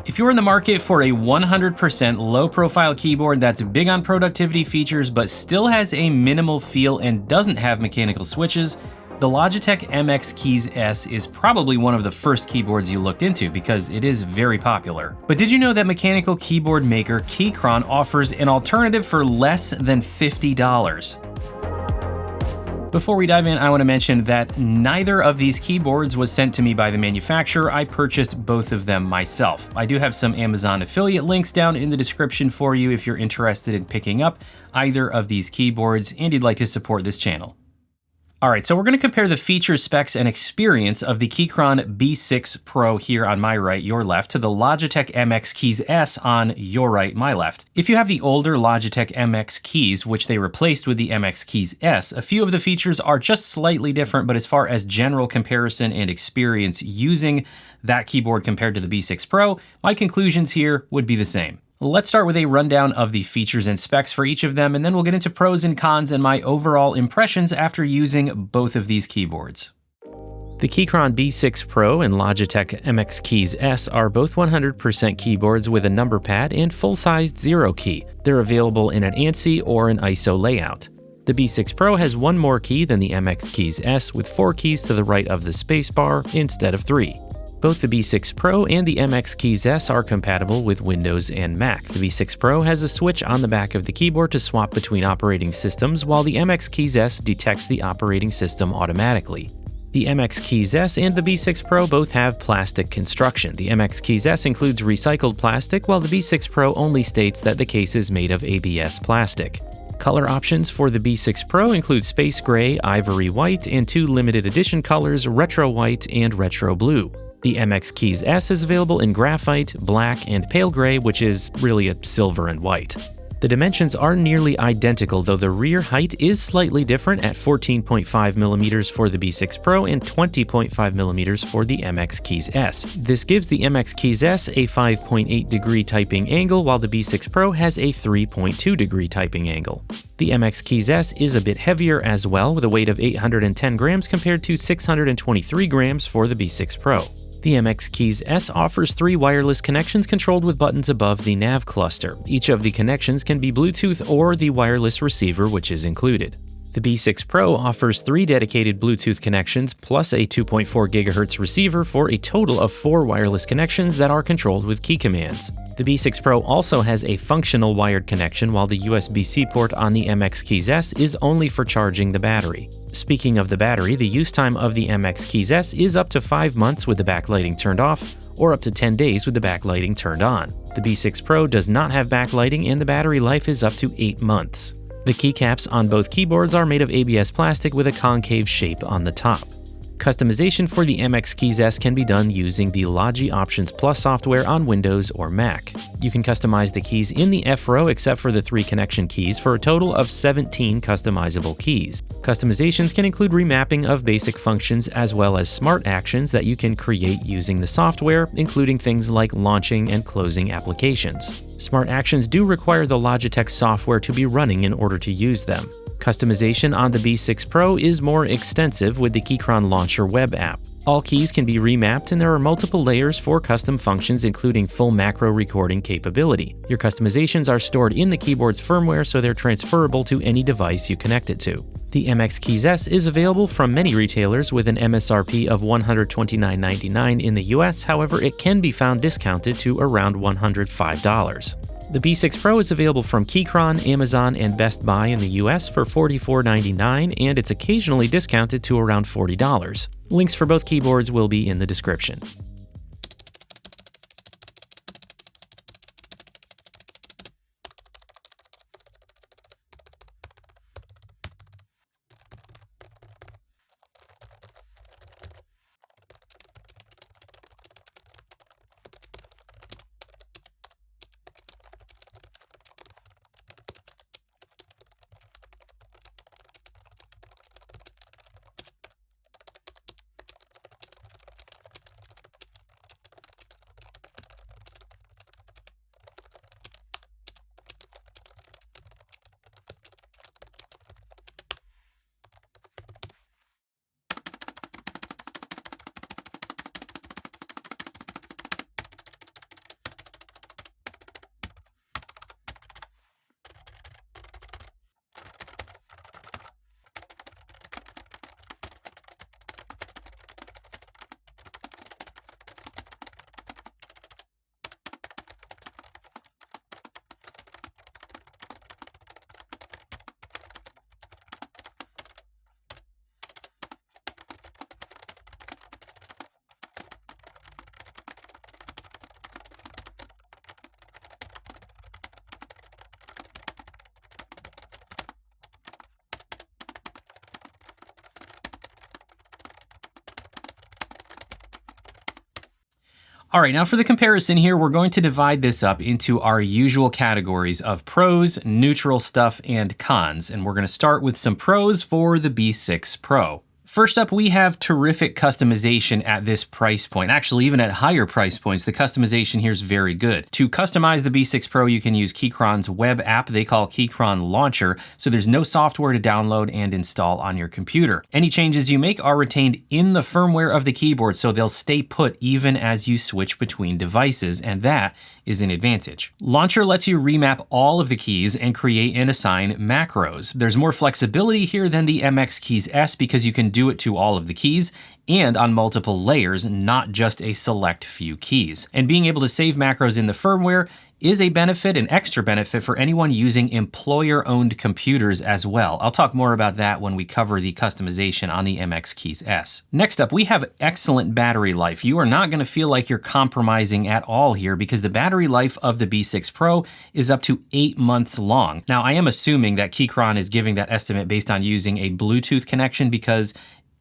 If you're in the market for a 100% low-profile keyboard that's big on productivity features but still has a minimal feel and doesn't have mechanical switches, the Logitech MX Keys S is probably one of the first keyboards you looked into because it is very popular. But did you know that mechanical keyboard maker Keychron offers an alternative for less than $50? Before we dive in, I want to mention that neither of these keyboards was sent to me by the manufacturer. I purchased both of them myself. I do have some Amazon affiliate links down in the description for you if you're interested in picking up either of these keyboards and you'd like to support this channel. Alright, so we're going to compare the features, specs, and experience of the Keychron B6 Pro here on my right, your left, to the Logitech MX Keys S on your right, my left. If you have the older Logitech MX Keys, which they replaced with the MX Keys S, a few of the features are just slightly different, but as far as general comparison and experience using that keyboard compared to the B6 Pro, my conclusions here would be the same. Let's start with a rundown of the features and specs for each of them, and then we'll get into pros and cons and my overall impressions after using both of these keyboards. The Keychron B6 Pro and Logitech MX Keys S are both 100% keyboards with a number pad and full-sized zero key. They're available in an ANSI or an ISO layout. The B6 Pro has one more key than the MX Keys S with 4 keys to the right of the spacebar instead of 3. Both the B6 Pro and the MX Keys S are compatible with Windows and Mac. The B6 Pro has a switch on the back of the keyboard to swap between operating systems, while the MX Keys S detects the operating system automatically. The MX Keys S and the B6 Pro both have plastic construction. The MX Keys S includes recycled plastic, while the B6 Pro only states that the case is made of ABS plastic. Color options for the B6 Pro include Space Gray, Ivory White, and 2 limited edition colors, Retro White and Retro Blue. The MX Keys S is available in graphite, black, and pale gray, which is really a silver and white. The dimensions are nearly identical, though the rear height is slightly different at 14.5mm for the B6 Pro and 20.5mm for the MX Keys S. This gives the MX Keys S a 5.8 degree typing angle, while the B6 Pro has a 3.2 degree typing angle. The MX Keys S is a bit heavier as well, with a weight of 810 grams compared to 623 grams for the B6 Pro. The MX Keys S offers 3 wireless connections controlled with buttons above the nav cluster. Each of the connections can be Bluetooth or the wireless receiver, which is included. The B6 Pro offers 3 dedicated Bluetooth connections plus a 2.4 GHz receiver for a total of 4 wireless connections that are controlled with key commands. The B6 Pro also has a functional wired connection, while the USB-C port on the MX Keys S is only for charging the battery. Speaking of the battery, the use time of the MX Keys S is up to 5 months with the backlighting turned off, or up to 10 days with the backlighting turned on. The B6 Pro does not have backlighting and the battery life is up to 8 months. The keycaps on both keyboards are made of ABS plastic with a concave shape on the top. Customization for the MX Keys S can be done using the Logi Options Plus software on Windows or Mac. You can customize the keys in the F row except for the 3 connection keys for a total of 17 customizable keys. Customizations can include remapping of basic functions as well as smart actions that you can create using the software, including things like launching and closing applications. Smart actions do require the Logitech software to be running in order to use them. Customization on the B6 Pro is more extensive with the Keychron Launcher web app. All keys can be remapped and there are multiple layers for custom functions, including full macro recording capability. Your customizations are stored in the keyboard's firmware, so they're transferable to any device you connect it to. The MX Keys S is available from many retailers with an MSRP of $129.99 in the US, however it can be found discounted to around $105. The B6 Pro is available from Keychron, Amazon, and Best Buy in the US for $44.99, and it's occasionally discounted to around $40. Links for both keyboards will be in the description. All right, now for the comparison here, we're going to divide this up into our usual categories of pros, neutral stuff, and cons. And we're going to start with some pros for the B6 Pro. First up, we have terrific customization at this price point. Actually, even at higher price points, the customization here is very good. To customize the B6 Pro, you can use Keychron's web app they call Keychron Launcher, so there's no software to download and install on your computer. Any changes you make are retained in the firmware of the keyboard, so they'll stay put even as you switch between devices, and that is an advantage. Launcher lets you remap all of the keys and create and assign macros. There's more flexibility here than the MX Keys S because you can do it to all of the keys and on multiple layers, not just a select few keys. And being able to save macros in the firmware is a benefit, an extra benefit for anyone using employer-owned computers as well. I'll talk more about that when we cover the customization on the MX Keys S. Next up, we have excellent battery life. You are not going to feel like you're compromising at all here because the battery life of the B6 Pro is up to 8 months long. Now, I am assuming that Keychron is giving that estimate based on using a Bluetooth connection because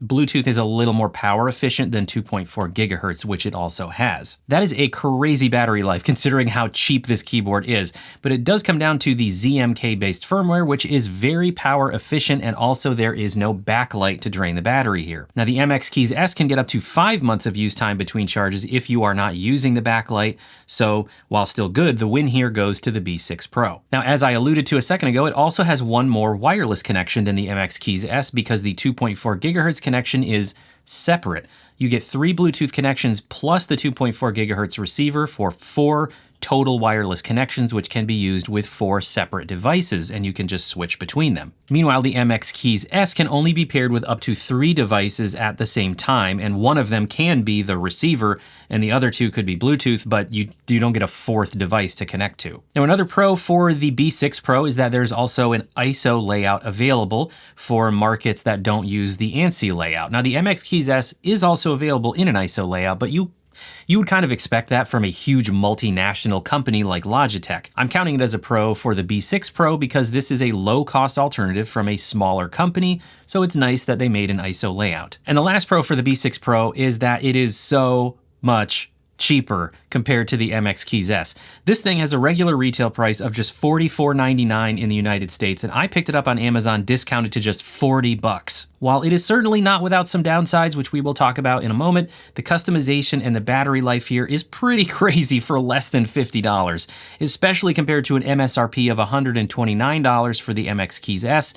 Bluetooth is a little more power efficient than 2.4 gigahertz, which it also has. That is a crazy battery life considering how cheap this keyboard is, but it does come down to the ZMK-based firmware, which is very power efficient, and also there is no backlight to drain the battery here. Now, the MX Keys S can get up to 5 months of use time between charges if you are not using the backlight, so while still good, the win here goes to the B6 Pro. Now, as I alluded to a second ago, it also has one more wireless connection than the MX Keys S because the 2.4 gigahertz connection is separate. You get 3 Bluetooth connections plus the 2.4 gigahertz receiver for 4 total wireless connections, which can be used with 4 separate devices, and you can just switch between them. Meanwhile, the MX Keys S can only be paired with up to 3 devices at the same time, and one of them can be the receiver, and the other 2 could be Bluetooth, but you don't get a 4th device to connect to. Now, another pro for the B6 Pro is that there's also an ISO layout available for markets that don't use the ANSI layout. Now, the MX Keys S is also available in an ISO layout, but you would kind of expect that from a huge multinational company like Logitech. I'm counting it as a pro for the B6 Pro because this is a low-cost alternative from a smaller company, so it's nice that they made an ISO layout. And the last pro for the B6 Pro is that it is so much cheaper compared to the MX Keys S. This thing has a regular retail price of just $44.99 in the United States, and I picked it up on Amazon discounted to just 40 bucks. While it is certainly not without some downsides, which we will talk about in a moment, the customization and the battery life here is pretty crazy for less than $50, especially compared to an MSRP of $129 for the MX Keys S.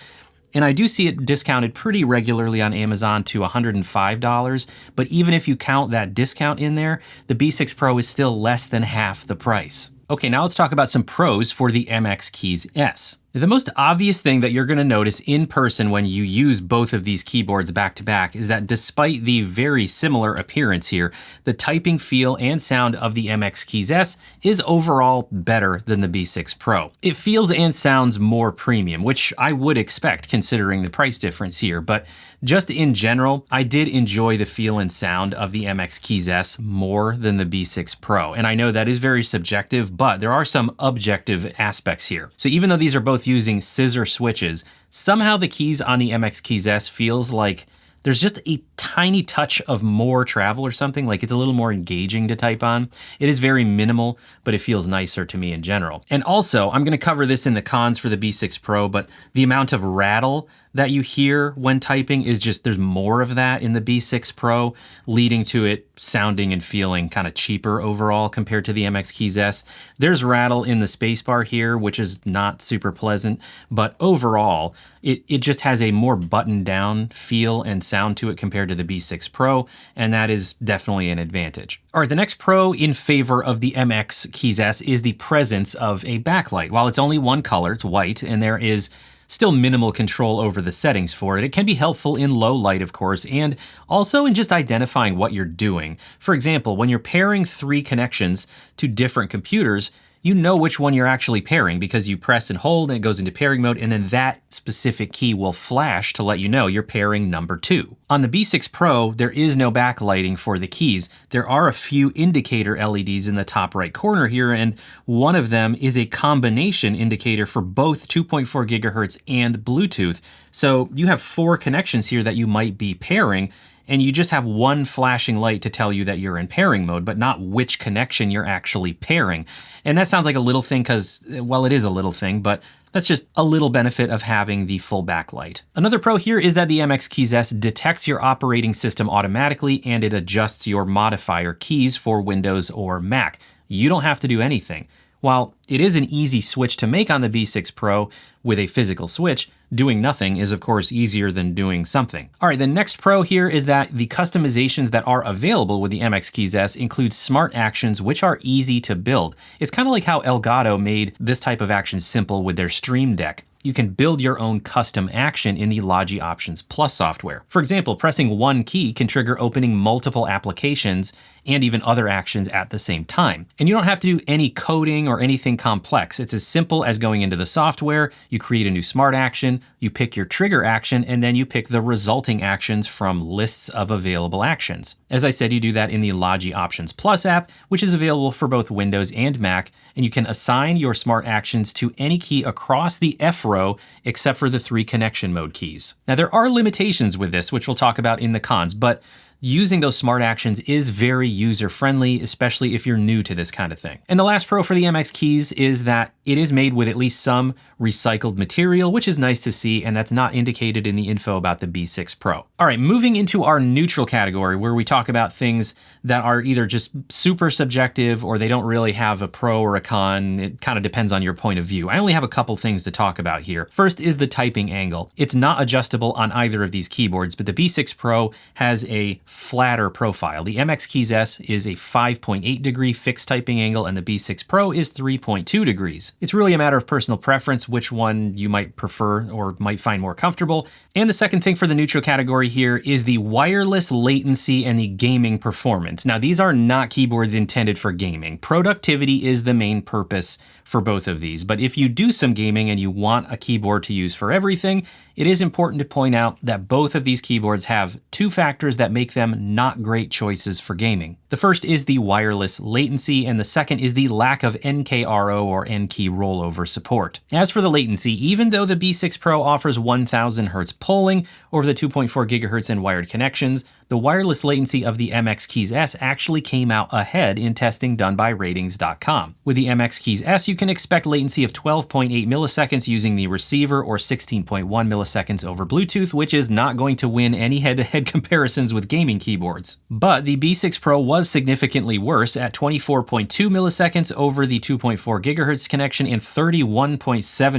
And I do see it discounted pretty regularly on Amazon to $105, but even if you count that discount in there, the B6 Pro is still less than half the price. Okay, now let's talk about some pros for the MX Keys S. The most obvious thing that you're going to notice in person when you use both of these keyboards back to back is that despite the very similar appearance here, the typing feel and sound of the MX Keys S is overall better than the B6 Pro. It feels and sounds more premium, which I would expect considering the price difference here, but just in general, I did enjoy the feel and sound of the MX Keys S more than the B6 Pro. And I know that is very subjective, but there are some objective aspects here. So even though these are both using scissor switches, somehow the keys on the MX Keys S feels like there's just a tiny touch of more travel or something, like it's a little more engaging to type on. It is very minimal, but it feels nicer to me in general. And also, I'm gonna cover this in the cons for the B6 Pro, but the amount of rattle that you hear when typing is just, there's more of that in the B6 Pro, leading to it sounding and feeling kind of cheaper overall compared to the MX Keys S. There's rattle in the spacebar here, which is not super pleasant, but overall, it just has a more buttoned down feel and sound to it compared to the B6 Pro, and that is definitely an advantage. All right, the next pro in favor of the MX Keys S is the presence of a backlight. While it's only one color, it's white, and there is still minimal control over the settings for it. It can be helpful in low light, of course, and also in just identifying what you're doing. For example, when you're pairing 3 connections to different computers, you know which one you're actually pairing because you press and hold and it goes into pairing mode, and then that specific key will flash to let you know you're pairing number 2. On the B6 Pro, there is no backlighting for the keys. There are a few indicator LEDs in the top right corner here, and one of them is a combination indicator for both 2.4 gigahertz and Bluetooth. So you have 4 connections here that you might be pairing, and you just have one flashing light to tell you that you're in pairing mode, but not which connection you're actually pairing. And that sounds like a little thing because, well, it is a little thing, but that's just a little benefit of having the full backlight. Another pro here is that the MX Keys S detects your operating system automatically and it adjusts your modifier keys for Windows or Mac. You don't have to do anything. While it is an easy switch to make on the B6 Pro with a physical switch, doing nothing is of course easier than doing something. All right, the next pro here is that the customizations that are available with the MX Keys S include smart actions which are easy to build. It's kind of like how Elgato made this type of action simple with their Stream Deck. You can build your own custom action in the Logi Options Plus software. For example, pressing one key can trigger opening multiple applications and even other actions at the same time. And you don't have to do any coding or anything complex. It's as simple as going into the software, you create a new smart action, you pick your trigger action, and then you pick the resulting actions from lists of available actions. As I said, you do that in the Logi Options Plus app, which is available for both Windows and Mac, and you can assign your smart actions to any key across the F row except for the 3 connection mode keys. Now there are limitations with this, which we'll talk about in the cons, but using those smart actions is very user-friendly, especially if you're new to this kind of thing. And the last pro for the MX Keys is that it is made with at least some recycled material, which is nice to see, and that's not indicated in the info about the B6 Pro. All right, moving into our neutral category, where we talk about things that are either just super subjective or they don't really have a pro or a con. It kind of depends on your point of view. I only have a couple things to talk about here. First is the typing angle. It's not adjustable on either of these keyboards, but the B6 Pro has a flatter profile. The MX Keys S is a 5.8 degree fixed typing angle and the B6 Pro is 3.2 degrees. It's really a matter of personal preference, which one you might prefer or might find more comfortable. And the second thing for the neutral category here is the wireless latency and the gaming performance. Now, these are not keyboards intended for gaming. Productivity is the main purpose for both of these, but if you do some gaming and you want a keyboard to use for everything, it is important to point out that both of these keyboards have 2 factors that make them not great choices for gaming. The first is the wireless latency, and the second is the lack of NKRO or N-key rollover support. As for the latency, even though the B6 Pro offers 1000 Hz polling over the 2.4 GHz and wired connections, the wireless latency of the MX Keys S actually came out ahead in testing done by ratings.com. With the MX Keys S, you can expect latency of 12.8 milliseconds using the receiver or 16.1 milliseconds over Bluetooth, which is not going to win any head-to-head comparisons with gaming keyboards. But the B6 Pro was significantly worse at 24.2 milliseconds over the 2.4 GHz connection and 31.7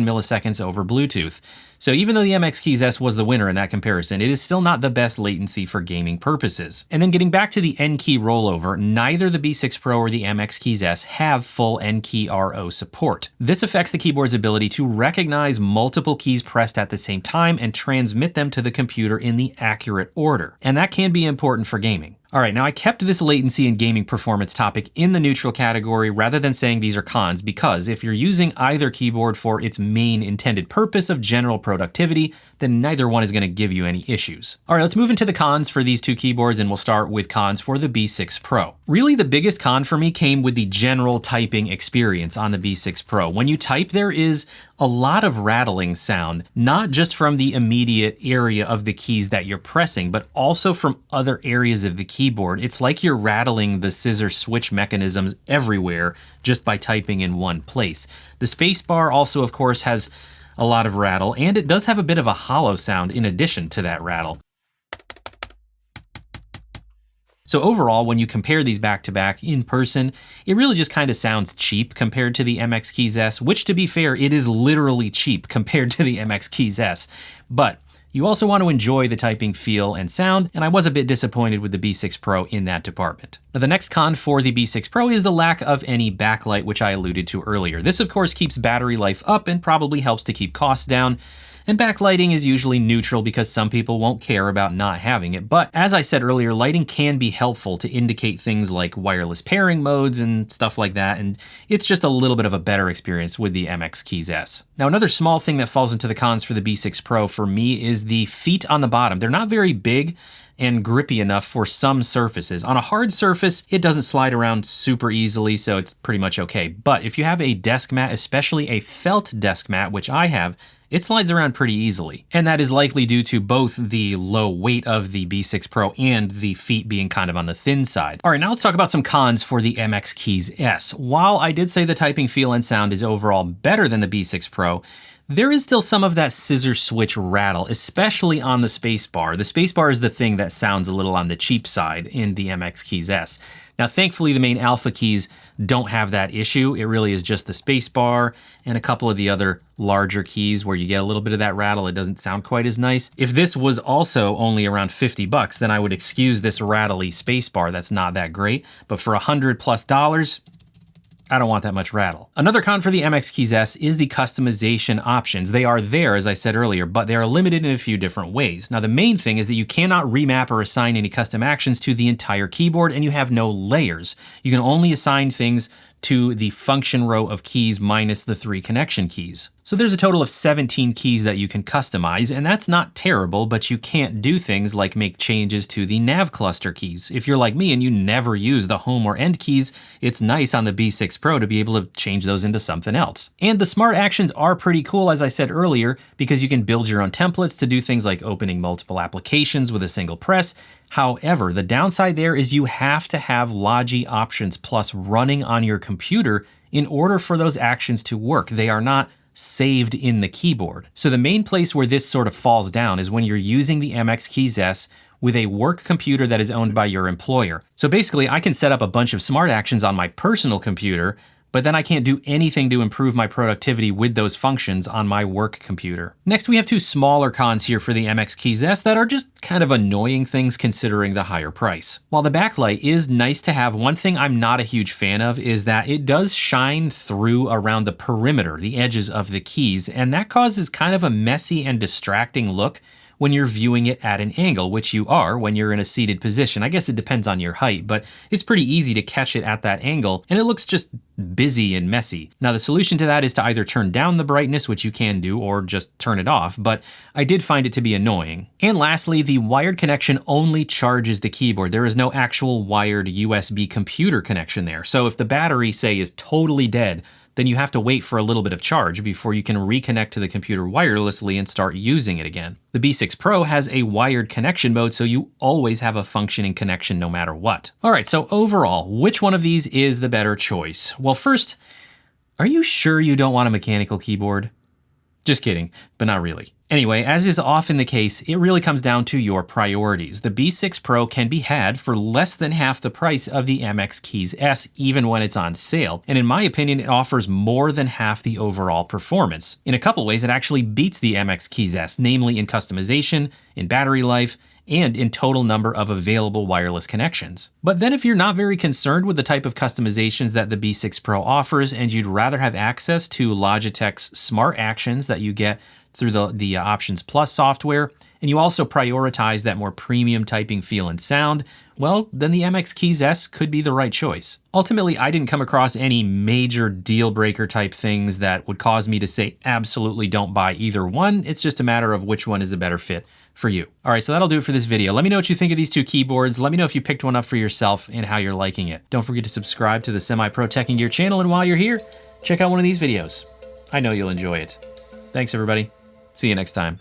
milliseconds over Bluetooth. So even though the MX Keys S was the winner in that comparison, it is still not the best latency for gaming purposes. And then getting back to the N-key rollover, neither the B6 Pro or the MX Keys S have full N-key RO support. This affects the keyboard's ability to recognize multiple keys pressed at the same time and transmit them to the computer in the accurate order. And that can be important for gaming. All right, now I kept this latency and gaming performance topic in the neutral category rather than saying these are cons, because if you're using either keyboard for its main intended purpose of general productivity, then neither one is going to give you any issues. All right, let's move into the cons for these 2 keyboards, and we'll start with cons for the B6 Pro. Really, the biggest con for me came with the general typing experience on the B6 Pro. When you type, there is a lot of rattling sound, not just from the immediate area of the keys that you're pressing, but also from other areas of the keyboard. It's like you're rattling the scissor switch mechanisms everywhere just by typing in one place. The spacebar also, of course, has a lot of rattle, and it does have a bit of a hollow sound in addition to that rattle. So overall, when you compare these back to back in person, it really just kind of sounds cheap compared to the MX Keys S, which, to be fair, it is literally cheap compared to the MX Keys S. But you also want to enjoy the typing feel and sound, and I was a bit disappointed with the B6 Pro in that department. Now, the next con for the B6 Pro is the lack of any backlight, which I alluded to earlier. This, of course, keeps battery life up and probably helps to keep costs down. And backlighting is usually neutral because some people won't care about not having it. But as I said earlier, lighting can be helpful to indicate things like wireless pairing modes and stuff like that. And it's just a little bit of a better experience with the MX Keys S. Now, another small thing that falls into the cons for the B6 Pro for me is the feet on the bottom. They're not very big and grippy enough for some surfaces. On a hard surface, it doesn't slide around super easily, so it's pretty much okay. But if you have a desk mat, especially a felt desk mat, which I have, it slides around pretty easily. And that is likely due to both the low weight of the B6 Pro and the feet being kind of on the thin side. All right, now let's talk about some cons for the MX Keys S. While I did say the typing feel and sound is overall better than the B6 Pro, there is still some of that scissor switch rattle, especially on the spacebar. The spacebar is the thing that sounds a little on the cheap side in the MX Keys S. Now, thankfully, the main alpha keys don't have that issue. It really is just the spacebar and a couple of the other larger keys where you get a little bit of that rattle. It doesn't sound quite as nice. If this was also only around 50 bucks, then I would excuse this rattly spacebar. That's not that great. But for $100+, I don't want that much rattle. Another con for the MX Keys S is the customization options. They are there, as I said earlier, but they are limited in a few different ways. Now, the main thing is that you cannot remap or assign any custom actions to the entire keyboard, and you have no layers. You can only assign things to the function row of keys minus the 3 connection keys. So there's a total of 17 keys that you can customize, and that's not terrible, but you can't do things like make changes to the nav cluster keys. If you're like me and you never use the home or end keys, it's nice on the B6 Pro to be able to change those into something else. And the smart actions are pretty cool, as I said earlier, because you can build your own templates to do things like opening multiple applications with a single press. However, the downside there is you have to have Logi Options Plus running on your computer in order for those actions to work. They are not saved in the keyboard. So the main place where this sort of falls down is when you're using the MX Keys S with a work computer that is owned by your employer. So basically, I can set up a bunch of smart actions on my personal computer, but then I can't do anything to improve my productivity with those functions on my work computer. Next, we have 2 smaller cons here for the MX Keys S that are just kind of annoying things considering the higher price. While the backlight is nice to have, one thing I'm not a huge fan of is that it does shine through around the perimeter, the edges of the keys, and that causes kind of a messy and distracting look when you're viewing it at an angle, which you are when you're in a seated position. I guess it depends on your height, but it's pretty easy to catch it at that angle, and it looks just busy and messy. Now, the solution to that is to either turn down the brightness, which you can do, or just turn it off, but I did find it to be annoying. And lastly, the wired connection only charges the keyboard. There is no actual wired USB computer connection there. So if the battery, say, is totally dead, then you have to wait for a little bit of charge before you can reconnect to the computer wirelessly and start using it again. The B6 Pro has a wired connection mode, so you always have a functioning connection no matter what. All right, so overall, which one of these is the better choice? Well, first, are you sure you don't want a mechanical keyboard? Just kidding, but not really. Anyway, as is often the case, it really comes down to your priorities. The B6 Pro can be had for less than half the price of the MX Keys S, even when it's on sale. And in my opinion, it offers more than half the overall performance. In a couple ways, it actually beats the MX Keys S, namely in customization, in battery life, and in total number of available wireless connections. But then if you're not very concerned with the type of customizations that the B6 Pro offers, and you'd rather have access to Logitech's smart actions that you get through the Options Plus software, and you also prioritize that more premium typing feel and sound, well, then the MX Keys S could be the right choice. Ultimately, I didn't come across any major deal breaker type things that would cause me to say absolutely don't buy either one. It's just a matter of which one is the better fit for you. All right, so that'll do it for this video. Let me know what you think of these 2 keyboards. Let me know if you picked one up for yourself and how you're liking it. Don't forget to subscribe to the Semi-Pro Tech and Gear channel, and while you're here, check out one of these videos. I know you'll enjoy it. Thanks, everybody. See you next time.